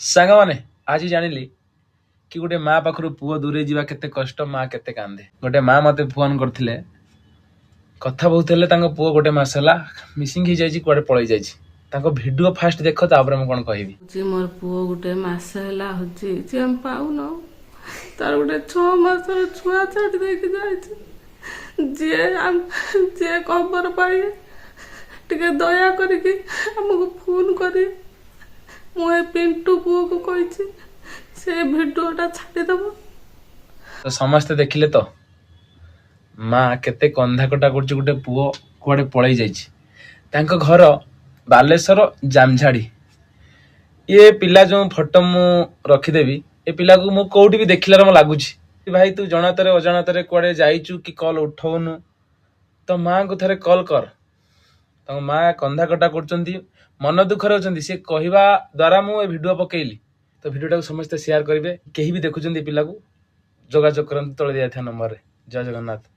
सांग मैंने आज जानिली कि गोटे माँ पाखर पुओ दूरे जावा केते कष्ट माँ केते कांदे। गोटे माँ मते फोन करथिले कथा बहुतले पुओ गोटे मास है मिसिंग हो जाए कुआडे पलि जाए भिडियो फास्ट देख तापर मैं कौन कहबी। मोर पुओ गोटे मास है पाउन तार गोटे 6 मासर छुआ छाड़ी देके जे खबर पाए टिके दया करके हमको फोन करे मुझे पिंटू पुओ को कही से भिडियोटा छाड़ीदेव। तो समस्ते देखिले तो माँ केते कंधा कटा कर गोटे पुओ कुआडे पलि जाए घर बालेश्वर जामझाड़ी। ये पिला जो फोटो मु रखीदेवी ए पिला को मु कोठी भी देखिलार म लागुची भाई तू जनातरे अजाणतरे कुआडे जाइचु कि कॉल उठौनु तो माँ को थरे कॉल कर। तो माँ कंधा कटा कर मन दुखरे अछंती से कहवा द्वारा मु ए वीडियो पकेइली। तो वीडियो टाको समस्त शेयर करेंगे। केही भी देखुछंती पिला को जोगाजोग करंतु तळे दिया था नंबर रे। जय जगन्नाथ।